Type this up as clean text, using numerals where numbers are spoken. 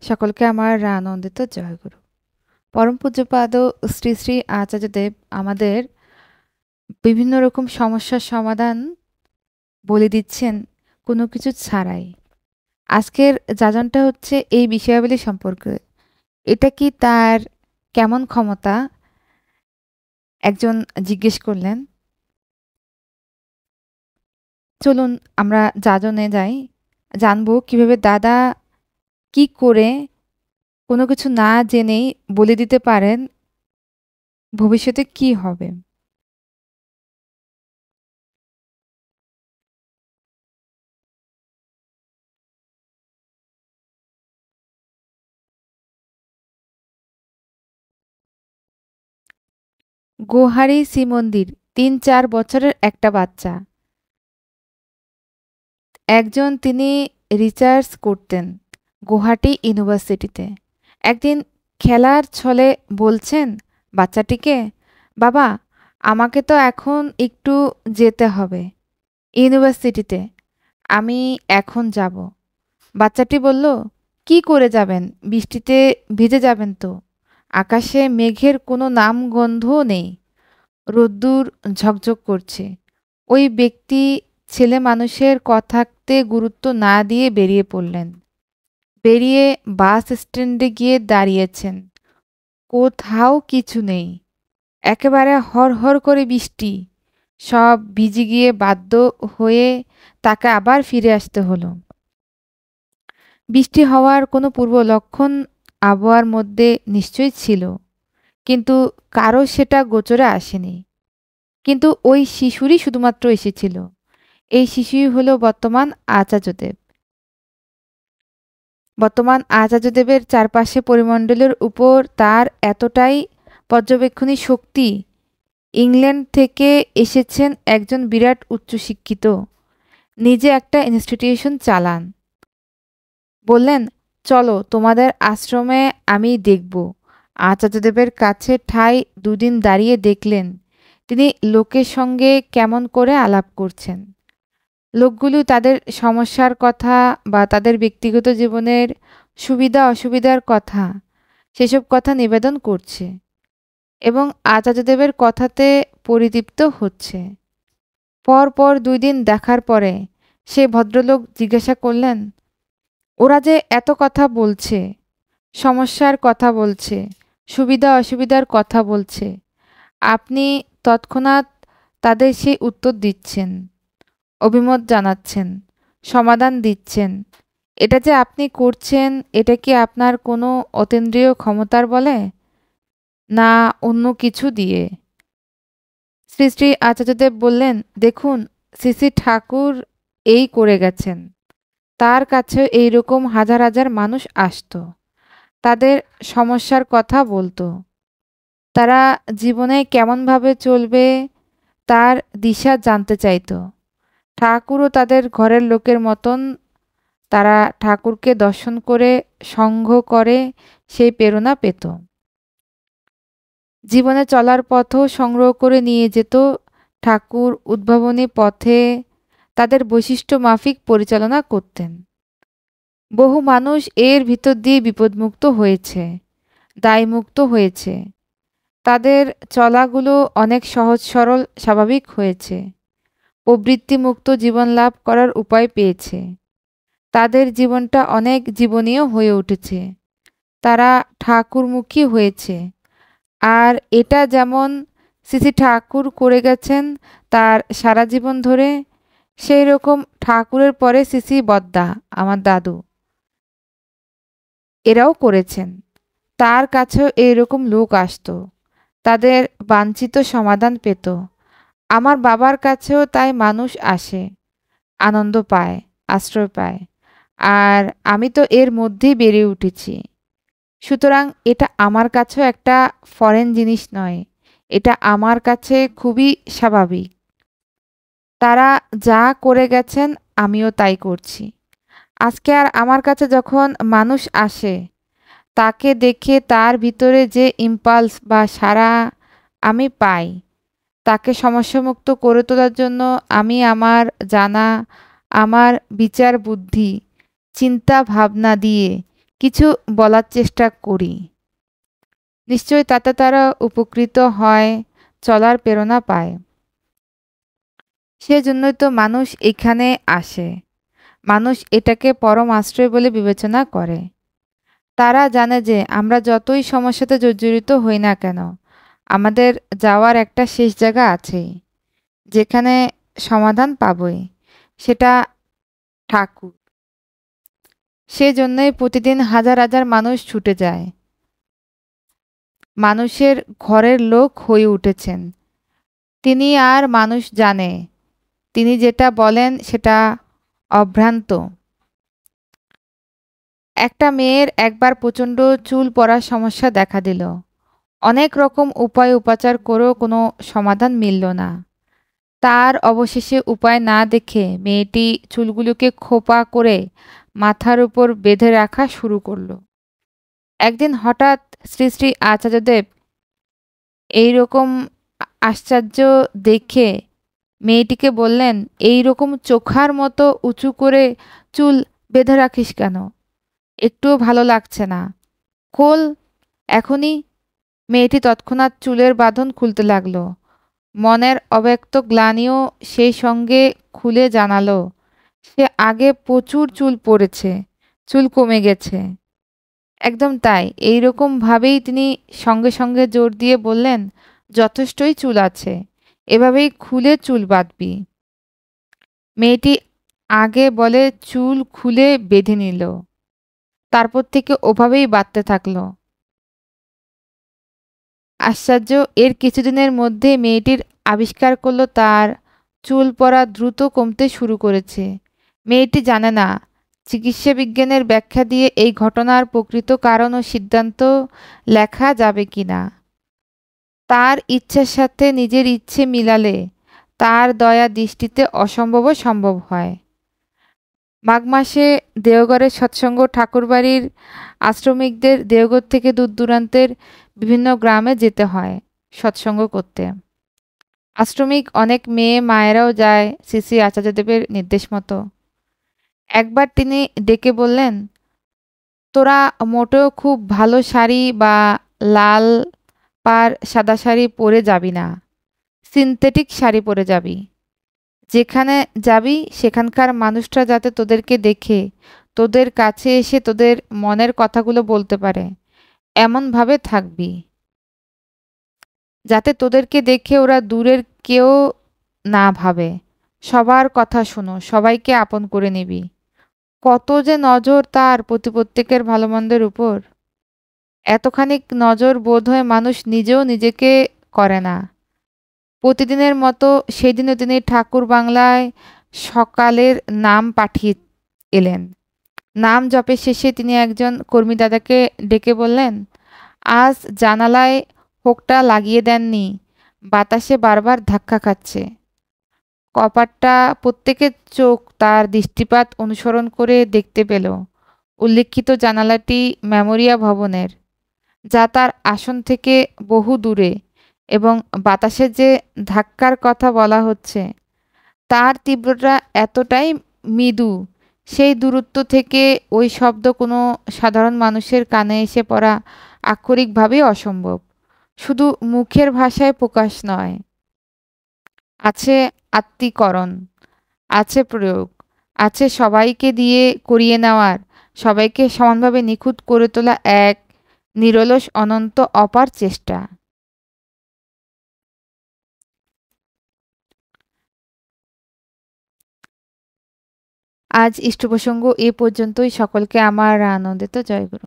সকলকে আমার আনন্দিত জয়গুরু। পরম পূজ্যপাদ শ্রী শ্রী আচার্যদেব আমাদের বিভিন্ন রকম সমস্যার সমাধান বলে দিচ্ছেন কোনো কিছু ছাড়াই। আজকের যাজনটা হচ্ছে এই বিষয়াবলী সম্পর্কে। এটা কি তার কেমন ক্ষমতা? একজন জিজ্ঞেস করলেন। চলুন আমরা যাজনে যাই, জানবো কিভাবে দাদা কি করে কোনো কিছু না জেনেই বলে দিতে পারেন ভবিষ্যতে কি হবে। গোহারি শ্রীমন্দির ৩-৪ বছরের একটা বাচ্চা। একজন তিনি রিসার্চ করতেন গুয়াহাটি ইউনিভার্সিটিতে। একদিন খেলার ছলে বলছেন বাচ্চাটিকে, বাবা আমাকে তো এখন একটু যেতে হবে ইউনিভার্সিটিতে, আমি এখন যাব। বাচ্চাটি বলল, কি করে যাবেন? বৃষ্টিতে ভিজে যাবেন তো। আকাশে মেঘের কোনো নামগন্ধও নেই, রোদ্দুর ঝকঝক করছে। ওই ব্যক্তি ছেলে মানুষের কথাতে গুরুত্ব না দিয়ে বেরিয়ে পড়লেন। বেরিয়ে বাস স্ট্যান্ডে গিয়ে দাঁড়িয়েছেন। কোথাও কিছু নেই, একেবারে হরহর করে বৃষ্টি। সব ভিজে গিয়ে বাধ্য হয়ে তাকে আবার ফিরে আসতে হলো। বৃষ্টি হওয়ার কোনো পূর্ব লক্ষণ আবহাওয়ার মধ্যে নিশ্চয়ই ছিল, কিন্তু কারো সেটা গোচরে আসেনি। কিন্তু ওই শিশুরই শুধুমাত্র এসেছিল। এই শিশুই হলো বর্তমান আচার্যদেব। বর্তমান আচার্যদেবের চারপাশে পরিমণ্ডলের উপর তার এতটাই পর্যবেক্ষণী শক্তি। ইংল্যান্ড থেকে এসেছেন একজন বিরাট উচ্চশিক্ষিত, নিজে একটা ইনস্টিটিউশন চালান। বললেন, চলো তোমাদের আশ্রমে আমি দেখব। আচার্যদেবের কাছে ঠাই দুদিন দাঁড়িয়ে দেখলেন তিনি লোকের সঙ্গে কেমন করে আলাপ করছেন। লোকগুলো তাদের সমস্যার কথা বা তাদের ব্যক্তিগত জীবনের সুবিধা অসুবিধার কথা, সেসব কথা নিবেদন করছে এবং আচার্যদেবের কথাতে পরিতৃপ্ত হচ্ছে। পর 2 দিন দেখার পরে সে ভদ্রলোক জিজ্ঞাসা করলেন, ওরা যে এত কথা বলছে, সমস্যার কথা বলছে, সুবিধা অসুবিধার কথা বলছে, আপনি তৎক্ষণাৎ তাদের সেই উত্তর দিচ্ছেন, অভিমত জানাচ্ছেন, সমাধান দিচ্ছেন। এটা যে আপনি করছেন, এটা কি আপনার কোনো অতীন্দ্রিয় ক্ষমতার বলে, না অন্য কিছু দিয়ে? শ্রী শ্রী আচার্যদেব বললেন, দেখুন শ্রী শ্রী ঠাকুর এই করে গেছেন। তার কাছে এইরকম হাজার হাজার মানুষ আসতো, তাদের সমস্যার কথা বলতো, তারা জীবনে কেমনভাবে চলবে তার দিশা জানতে চাইতো। ঠাকুরও তাদের ঘরের লোকের মতন, তারা ঠাকুরকে দর্শন করে সঙ্গ করে সেই প্রেরণা পেত। জীবনে চলার পথও সংগ্রহ করে নিয়ে যেত। ঠাকুর উদ্ভাবনী পথে তাদের বৈশিষ্ট্য মাফিক পরিচালনা করতেন। বহু মানুষ এর ভিতর দিয়ে বিপদমুক্ত হয়েছে, দায়মুক্ত হয়েছে, তাদের চলাগুলো অনেক সহজ সরল স্বাভাবিক হয়েছে, প্রবৃত্তিমুক্ত জীবন লাভ করার উপায় পেয়েছে, তাদের জীবনটা অনেক জীবনীয় হয়ে উঠেছে, তারা ঠাকুরমুখী হয়েছে। আর এটা যেমন শ্রী ঠাকুর করে গেছেন তার সারা জীবন ধরে, সেই রকম ঠাকুরের পরে শ্রী বদ্দা আমার দাদু এরাও করেছেন। তার কাছেও এইরকম লোক আসতো, তাদের বাঞ্ছিত সমাধান পেত। আমার বাবার কাছেও তাই মানুষ আসে, আনন্দ পায়, আশ্রয় পায়। আর আমি তো এর মধ্যেই বেড়ে উঠেছি। সুতরাং এটা আমার কাছেও একটা ফরেন জিনিস নয়, এটা আমার কাছে খুবই স্বাভাবিক। তারা যা করে গেছেন আমিও তাই করছি। আজকে আর আমার কাছে যখন মানুষ আসে, তাকে দেখে তার ভিতরে যে ইম্পালস বা সাড়া আমি পাই, তাকে সমস্যামুক্ত করে তোলার জন্য আমি আমার জানা, আমার বিচার বুদ্ধি, চিন্তা ভাবনা দিয়ে কিছু বলার চেষ্টা করি। নিশ্চয় তাতে তারা উপকৃত হয়, চলার প্রেরণা পায়। সেজন্যই তো মানুষ এখানে আসে। মানুষ এটাকে পরম আশ্রয় বলে বিবেচনা করে। তারা জানে যে আমরা যতই সমস্যাতে জর্জরিত হই না কেন, আমাদের যাওয়ার একটা শেষ জায়গা আছেই, যেখানে সমাধান পাবই। সেটা ঠাকুর। সেজন্যই প্রতিদিন হাজার হাজার মানুষ ছুটে যায়। মানুষের ঘরের লোক হয়ে উঠেছেন। তিনি আর মানুষ জানে, তিনি যেটা বলেন সেটা অভ্রান্ত। একটা মেয়ের একবার প্রচণ্ড চুল পড়ার সমস্যা দেখা দিল। অনেক রকম উপায় উপাচার করেও কোনো সমাধান মিলল না। তার অবশেষে উপায় না দেখে মেয়েটি চুলগুলোকে খোপা করে মাথার উপর বেঁধে রাখা শুরু করল। একদিন হঠাৎ শ্রী শ্রী আচার্যদেব এই রকম আশ্চর্য দেখে মেয়েটিকে বললেন, এই রকম চোখার মতো উঁচু করে চুল বেঁধে রাখিস কেন? একটুও ভালো লাগছে না, খোল এখনই। মেয়েটি তৎক্ষণাৎ চুলের বাঁধন খুলতে লাগলো। মনের অব্যক্ত গ্লানিও সেই সঙ্গে খুলে জানালো, সে আগে প্রচুর চুল পড়েছে, চুল কমে গেছে। একদম তাই। এই রকম ভাবেই তিনি সঙ্গে সঙ্গে জোর দিয়ে বললেন, যথেষ্টই চুল আছে, এভাবেই খুলে চুল বাঁধবি। মেয়েটি আগে বলে চুল খুলে বেঁধে নিল। তারপর থেকে ওভাবেই বাঁধতে থাকলো। আশ্চর্য, এর কিছুদিনের মধ্যে মেয়েটির আবিষ্কার করলো তার চুল পড়া দ্রুত কমতে শুরু করেছে। মেয়েটি জানে না চিকিৎসা বিজ্ঞানের ব্যাখ্যা দিয়ে এই ঘটনার প্রকৃত কারণ ও সিদ্ধান্ত লেখা যাবে কি না। তার ইচ্ছার সাথে নিজের ইচ্ছে মিলালে তার দয়া দৃষ্টিতে অসম্ভবও সম্ভব হয়। মাঘ মাসে দেওঘরের সৎসঙ্গ ঠাকুরবাড়ির আশ্রমিকদের দেওঘর থেকে দূর দূরান্তের বিভিন্ন গ্রামে যেতে হয় সৎসঙ্গ করতে। আশ্রমিক অনেক মেয়ে মায়েরাও যায় শ্রী শ্রী আচার্যদেবের নির্দেশ মতো। একবার তিনি ডেকে বললেন, তোরা মোটেও খুব ভালো শাড়ি বা লাল পাড় সাদা শাড়ি পরে যাবি না, সিনথেটিক শাড়ি পরে যাবি। যেখানে যাবি সেখানকার মানুষরা যাতে তোদেরকে দেখে তোদের কাছে এসে তোদের মনের কথাগুলো বলতে পারে, এমনভাবে থাকবি যাতে তোদেরকে দেখে ওরা দূরের কেউ না ভাবে। সবার কথা শোনো, সবাইকে আপন করে নিবি। কত যে নজর তার প্রতি প্রত্যেকের ভালো মন্দের উপর! এতখানি নজর বোধ হয় মানুষ নিজেও নিজেকে করে না। প্রতিদিনের মতো সেদিনও তিনি ঠাকুর বাংলায় সকালের নাম পাঠিয়ে এলেন। নাম জপের শেষে তিনি একজন কর্মী দাদাকে ডেকে বললেন, আজ জানালায় হোকটা লাগিয়ে দেননি, বাতাসে বারবার ধাক্কা খাচ্ছে। কপাটটা প্রত্যেকের চোখ তার দৃষ্টিপাত অনুসরণ করে দেখতে পেল উল্লিখিত জানালাটি মেমোরিয়া ভবনের, যা তার আসন থেকে বহু দূরে, এবং বাতাসের যে ধাক্কার কথা বলা হচ্ছে তার তীব্রতা এতটাই মৃদু, সেই দূরত্ব থেকে ওই শব্দ কোনো সাধারণ মানুষের কানে এসে পড়া আক্ষরিকভাবেই অসম্ভব। শুধু মুখের ভাষায় প্রকাশ নয়, আছে আত্মীকরণ, আছে প্রয়োগ, আছে সবাইকে দিয়ে করিয়ে নেওয়ার, সবাইকে সমানভাবে নিখুঁত করে তোলা এক নিরলস অনন্ত অপার চেষ্টা। আজ ইষ্টপ্রসঙ্গ এ পর্যন্তই। সকলকে আমার আনন্দিত জয়গুরু।